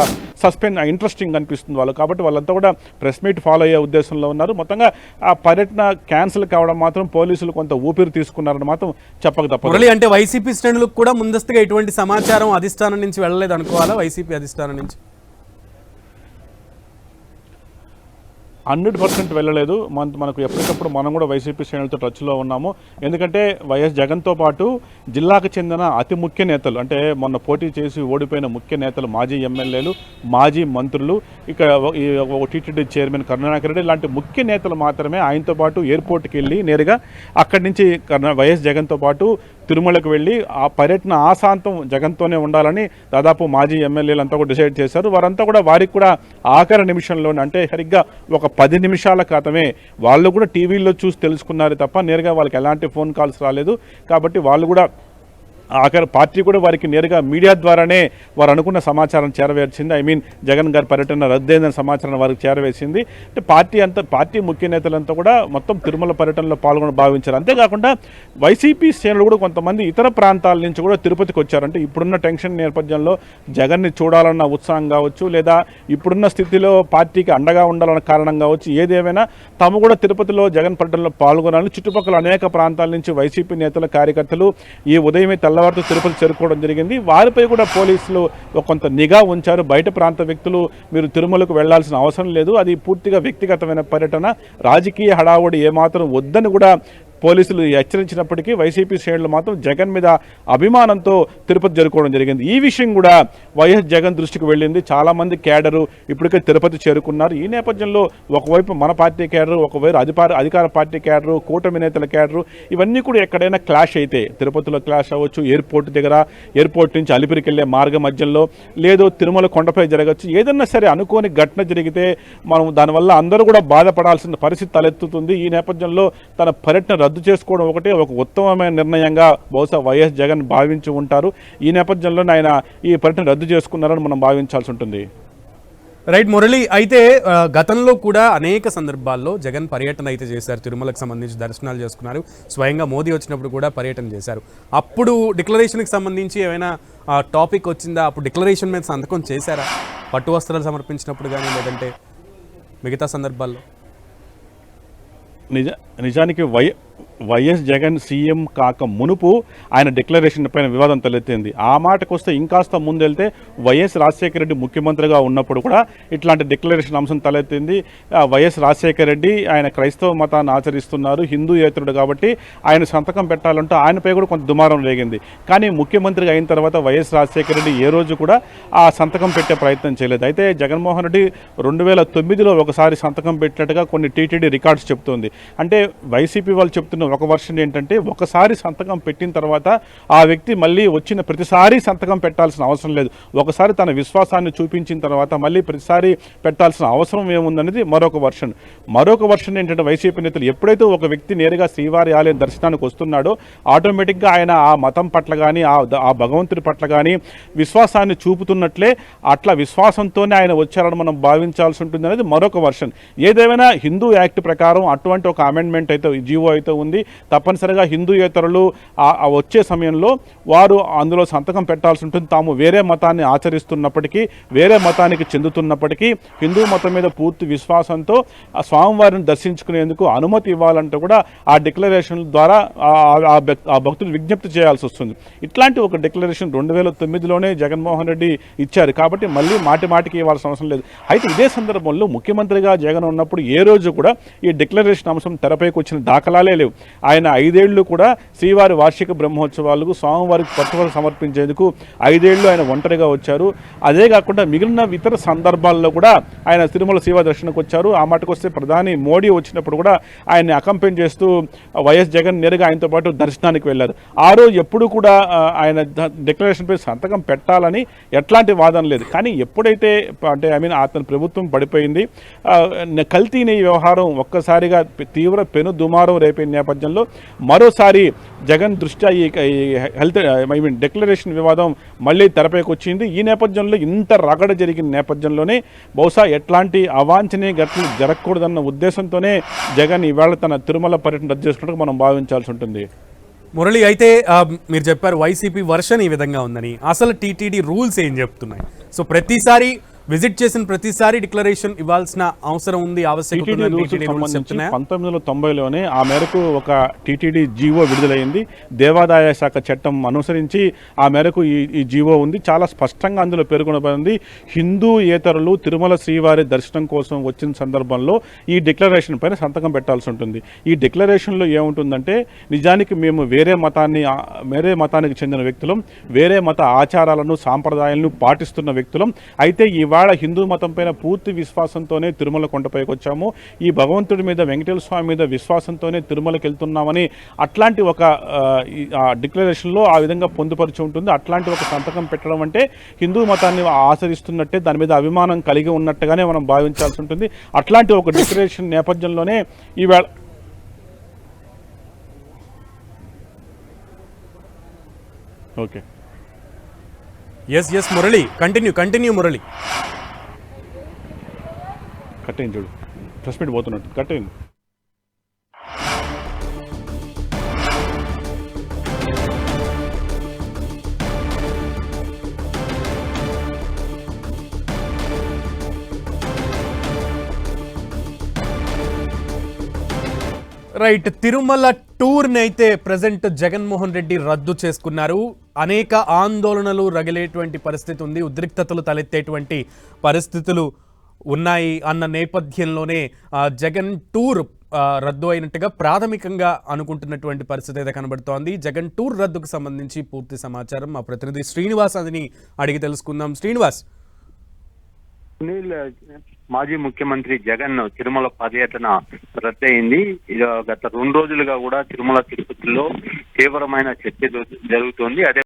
ఇంట్రెస్టింగ్ అనిపిస్తుంది వాళ్ళు. కాబట్టి వాళ్ళంతా కూడా ప్రెస్ మీట్ ఫాలో అయ్యే ఉద్దేశంలో ఉన్నారు. మొత్తంగా ఆ పర్యటన క్యాన్సిల్ కావడం మాత్రం పోలీసులు కొంత ఊపిరి తీసుకున్నారని మాత్రం చెప్పక తప్పదు.
అంటే వైసీపీ శ్రేణులకు కూడా ముందస్తుగా ఎటువంటి సమాచారం అధిష్టానం నుంచి వెళ్ళలేదు అనుకోవాలా? వైసీపీ అధిష్టానం నుంచి
100% వెళ్ళలేదు. మనకు ఎప్పటికప్పుడు మనం కూడా వైసీపీ శ్రేణులతో టచ్లో ఉన్నాము. ఎందుకంటే వైఎస్ జగన్తో పాటు జిల్లాకు చెందిన అతి ముఖ్య నేతలు, అంటే మొన్న పోటీ చేసి ఓడిపోయిన ముఖ్య నేతలు, మాజీ ఎమ్మెల్యేలు, మాజీ మంత్రులు, ఇక్కడ టీటీడీ చైర్మన్ కరుణాకర్ రెడ్డి లాంటి ముఖ్య నేతలు మాత్రమే ఆయనతో పాటు ఎయిర్పోర్ట్కి వెళ్ళి నేరుగా అక్కడి నుంచి వైఎస్ జగన్తో పాటు తిరుమలకు వెళ్ళి ఆ పర్యటన ఆశాంతం జగన్తోనే ఉండాలని దాదాపు మాజీ ఎమ్మెల్యేలంతా కూడా డిసైడ్ చేశారు. వారంతా కూడా వారికి కూడా ఆఖరి నిమిషంలోనే, అంటే సరిగ్గా ఒక 10 నిమిషాల క్రితమే వాళ్ళు కూడా టీవీలో చూసి తెలుసుకున్నారు తప్ప నేరుగా వాళ్ళకి ఎలాంటి ఫోన్ కాల్స్ రాలేదు. కాబట్టి వాళ్ళు కూడా ఆఖరి పార్టీ కూడా వారికి నేరుగా మీడియా ద్వారానే వారు అనుకున్న సమాచారం చేరవేసింది. జగన్ గారి పర్యటన రద్దయిందన్న సమాచారం వారికి చేరవేసింది. అంటే పార్టీ ముఖ్య నేతలంతా కూడా మొత్తం తిరుమల పర్యటనలో పాల్గొని భావించారు. అంతేకాకుండా వైసీపీ శ్రేణులు కూడా కొంతమంది ఇతర ప్రాంతాల నుంచి కూడా తిరుపతికి వచ్చారంటే ఇప్పుడున్న టెన్షన్ నేపథ్యంలో జగన్ని చూడాలన్న ఉత్సాహం కావచ్చు, లేదా ఇప్పుడున్న స్థితిలో పార్టీకి అండగా ఉండాలన్న కారణం కావచ్చు, ఏదేమైనా తాము కూడా తిరుపతిలో జగన్ పర్యటనలో పాల్గొనాలని చుట్టుపక్కల అనేక ప్రాంతాల నుంచి వైసీపీ నేతల కార్యకర్తలు ఈ ఉదయమే తెల్లవారుతో తిరుపతి చేరుకోవడం జరిగింది. వారిపై కూడా పోలీసులు కొంత నిఘా ఉంచారు. బయట ప్రాంత వ్యక్తులు మీరు తిరుమలకు వెళ్లాల్సిన అవసరం లేదు, అది పూర్తిగా వ్యక్తిగతమైన పర్యటన, రాజకీయ హడావుడి ఏమాత్రం వద్దని కూడా పోలీసులు హెచ్చరించినప్పటికీ వైసీపీ శ్రేణులు మాత్రం జగన్ మీద అభిమానంతో తిరుపతి జరుపుకోవడం జరిగింది. ఈ విషయం కూడా వైఎస్ జగన్ దృష్టికి వెళ్ళింది. చాలామంది క్యాడరు ఇప్పటికే తిరుపతి చేరుకున్నారు. ఈ నేపథ్యంలో ఒకవైపు మన పార్టీ క్యాడరు, ఒకవైపు అధికార పార్టీ క్యాడరు, కూటమి నేతల క్యాడరు, ఇవన్నీ కూడా ఎక్కడైనా క్లాష్ అయితే తిరుపతిలో క్లాష్ అవ్వచ్చు, ఎయిర్పోర్ట్ దగ్గర, ఎయిర్పోర్ట్ నుంచి అలిపిరికి వెళ్ళే మార్గ మధ్యలో, లేదు తిరుమల కొండపై జరగచ్చు, ఏదన్నా సరే అనుకోని ఘటన జరిగితే మనం దానివల్ల అందరూ కూడా బాధపడాల్సిన పరిస్థితి తలెత్తుతుంది. ఈ నేపథ్యంలో తన పర్యటన రద్దు చేసుకోవడం ఒకటే ఒక ఉత్తమమైన నిర్ణయంగా బహుశా వైఎస్ జగన్ భావించి ఉంటారు. ఈ నేపథ్యంలో ఆయన ఈ పర్యటన రద్దు చేసుకున్నారని మనం భావించాల్సి ఉంటుంది.
రైట్ మురళి, అయితే గతంలో కూడా అనేక సందర్భాల్లో జగన్ పర్యటన అయితే చేశారు, తిరుమలకు సంబంధించి దర్శనాలు చేసుకున్నారు, స్వయంగా మోదీ వచ్చినప్పుడు కూడా పర్యటన చేశారు. అప్పుడు డిక్లరేషన్కి సంబంధించి ఏమైనా టాపిక్ వచ్చిందా? అప్పుడు డిక్లరేషన్ మీద సంతకం చేశారా? పట్టు వస్త్రాలు సమర్పించినప్పుడు కానీ లేదంటే మిగతా సందర్భాల్లో?
నిజానికి వైఎస్ జగన్ సీఎం కాక మునుపు ఆయన డిక్లరేషన్ పైన వివాదం తలెత్తింది. ఆ మాటకు వస్తే ఇంకాస్త ముందెళ్తే వైఎస్ రాజశేఖర రెడ్డి ముఖ్యమంత్రిగా ఉన్నప్పుడు కూడా ఇట్లాంటి డిక్లరేషన్ అంశం తలెత్తింది. వైఎస్ రాజశేఖర రెడ్డి ఆయన క్రైస్తవ మతాన్ని ఆచరిస్తున్నారు, హిందూయేతరుడు కాబట్టి ఆయన సంతకం పెట్టాలంటే ఆయనపై కూడా కొంత దుమారం రేగింది. కానీ ముఖ్యమంత్రిగా అయిన తర్వాత వైఎస్ రాజశేఖర రెడ్డి ఏ రోజు కూడా ఆ సంతకం పెట్టే ప్రయత్నం చేయలేదు. అయితే జగన్మోహన్ రెడ్డి 2009లో ఒకసారి సంతకం పెట్టినట్టుగా కొన్ని టీటీడీ రికార్డ్స్ చెప్తుంది. అంటే వైసీపీ వాళ్ళు చెప్తున్న ఒక వర్షన్ ఏంటంటే ఒకసారి సంతకం పెట్టిన తర్వాత ఆ వ్యక్తి మళ్ళీ వచ్చిన ప్రతిసారి సంతకం పెట్టాల్సిన అవసరం లేదు, ఒకసారి తన విశ్వాసాన్ని చూపించిన తర్వాత మళ్ళీ ప్రతిసారి పెట్టాల్సిన అవసరం ఏముందనేది మరొక వర్షన్ ఏంటంటే వైసీపీ నేతలు ఎప్పుడైతే ఒక వ్యక్తి నేరుగా శ్రీవారి ఆలయం దర్శనానికి వస్తున్నాడో ఆటోమేటిక్గా ఆయన ఆ మతం పట్ల కానీ ఆ భగవంతుడి పట్ల కానీ విశ్వాసాన్ని చూపుతున్నట్లే అట్లా విశ్వాసంతోనే ఆయన వచ్చారని మనం భావించాల్సి ఉంటుంది అనేది మరొక వర్షన్. ఏదేమైనా హిందూ యాక్ట్ ప్రకారం అటువంటి ఒక అమెండ్మెంట్ అయితే జీవో అయితే ఉంది. తప్పనిసరిగా హిందూయేతరులు వచ్చే సమయంలో వారు అందులో సంతకం పెట్టాల్సి ఉంటుంది. తాము వేరే మతాన్ని ఆచరిస్తున్నప్పటికీ వేరే మతానికి చెందుతున్నప్పటికీ హిందూ మతం మీద పూర్తి విశ్వాసంతో ఆ స్వామివారిని దర్శించుకునేందుకు అనుమతి ఇవ్వాలంటే కూడా ఆ డిక్లరేషన్ ద్వారా ఆ భక్తులు విజ్ఞప్తి చేయాల్సి వస్తుంది. ఇట్లాంటి ఒక డిక్లరేషన్ 2009లోనే జగన్మోహన్ రెడ్డి ఇచ్చారు కాబట్టి మళ్ళీ మాటికి ఇవ్వాల్సిన అవసరం లేదు. అయితే ఇదే సందర్భంలో ముఖ్యమంత్రిగా జగన్ ఉన్నప్పుడు ఏ రోజు కూడా ఈ డిక్లరేషన్ అంశం తెరపైకి వచ్చిన దాఖలాలే లేవు. ఆయన 5 ఏళ్లు కూడా శ్రీవారి వార్షిక బ్రహ్మోత్సవాలకు స్వామివారికి పట్టుబడులు సమర్పించేందుకు 5 ఏళ్లు ఆయన ఒంటరిగా వచ్చారు. అదే కాకుండా మిగిలిన ఇతర సందర్భాల్లో కూడా ఆయన తిరుమల శ్రీవారి దర్శనకు వచ్చారు. ఆ మాటకు వస్తే ప్రధాని మోడీ వచ్చినప్పుడు కూడా ఆయన్ని అకంపెనీ చేస్తూ వైఎస్ జగన్ నేరుగా ఆయనతో పాటు దర్శనానికి వెళ్ళారు. ఆ రోజు ఎప్పుడు కూడా ఆయన డిక్లరేషన్పై సంతకం పెట్టాలని ఎట్లాంటి వాదన లేదు. కానీ ఎప్పుడైతే అంటే అతని ప్రభుత్వం పడిపోయింది, కల్తీ నెయ్యి వ్యవహారం ఒక్కసారిగా తీవ్ర పెను దుమారం రేపిన నేపథ్యంలో మరోసారి జగన్ దృష్ట్యా ఈ డిక్లరేషన్ వివాదం మళ్ళీ తెరపైకి వచ్చింది. ఈ నేపథ్యంలో ఇంత రగడ జరిగిన నేపథ్యంలోనే బహుశా ఎట్లాంటి అవాంఛనీయ ఘటనలు జరగకూడదన్న ఉద్దేశంతోనే జగన్ ఈవేళ తన తిరుమల పర్యటన రద్దు చేసుకున్నట్టు మనం భావించాల్సి ఉంటుంది.
మురళి, అయితే మీరు చెప్పారు వైసీపీ వర్షన్ ఈ విధంగా ఉందని. అసలు టీటీడీ రూల్స్ ఏం చెప్తున్నాయి? సో ప్రతిసారి విజిట్ చేసిన ప్రతిసారి డిక్లరేషన్ ఇవ్వాల్సిన అవసరం ఉంది, ఆవశ్యకత ఉంది.
1990లోనే ఆ మేరకు ఒక టీటీడీ జీవో విడుదలైంది. దేవాదాయ శాఖ చట్టం అనుసరించి ఆ మేరకు ఈ జీవో ఉంది. చాలా స్పష్టంగా అందులో పేర్కొనబడింది, హిందూయేతరులు తిరుమల శ్రీవారి దర్శనం కోసం వచ్చిన సందర్భంలో ఈ డిక్లరేషన్ పైన సంతకం పెట్టాల్సి ఉంటుంది. ఈ డిక్లరేషన్లో ఏముంటుందంటే నిజానికి మేము వేరే మతానికి చెందిన వ్యక్తులం, వేరే మత ఆచారాలను సాంప్రదాయాలను పాటిస్తున్న వ్యక్తులం, అయితే ఇవాళ హిందూ మతం పైన పూర్తి విశ్వాసంతోనే తిరుమల కొండపైకి వచ్చాము, ఈ భగవంతుడి మీద వెంకటేశ్వర స్వామి మీద విశ్వాసంతోనే తిరుమలకి వెళ్తున్నామని అట్లాంటి ఒక డిక్లరేషన్లో ఆ విధంగా పొందుపరిచి ఉంటుంది. అట్లాంటి ఒక సంతకం పెట్టడం అంటే హిందూ మతాన్ని ఆచరిస్తున్నట్టే, దాని మీద అభిమానం కలిగి ఉన్నట్టుగానే మనం భావించాల్సి ఉంటుంది. అట్లాంటి ఒక డిక్లరేషన్ నేపథ్యంలోనే ఈవేళ okay
S Murali, continue Murali.
కట్టేయండి, చూడు ప్రెస్ మీట్ పోతున్నట్టు కట్టేయండి.
రైట్, తిరుమల టూర్ని అయితే ప్రజెంట్ జగన్మోహన్ రెడ్డి రద్దు చేసుకున్నారు. అనేక ఆందోళనలు రగిలేటువంటి పరిస్థితి ఉంది, ఉద్రిక్తతలు తలెత్తేటువంటి పరిస్థితులు ఉన్నాయి అన్న నేపథ్యంలోనే జగన్ టూర్ రద్దు అయినట్టుగా ప్రాథమికంగా అనుకుంటున్నటువంటి పరిస్థితి అయితే కనబడుతోంది. జగన్ టూర్ రద్దుకు సంబంధించి పూర్తి సమాచారం మా ప్రతినిధి శ్రీనివాస్ అదిని అడిగి తెలుసుకుందాం. శ్రీనివాస్,
మాజీ ముఖ్యమంత్రి జగన్ తిరుమల పర్యటన రద్దయింది. గత 2 రోజులుగా కూడా తిరుమల తిరుపతిలో తీవ్రమైన చర్చ జరుగుతోంది. అదే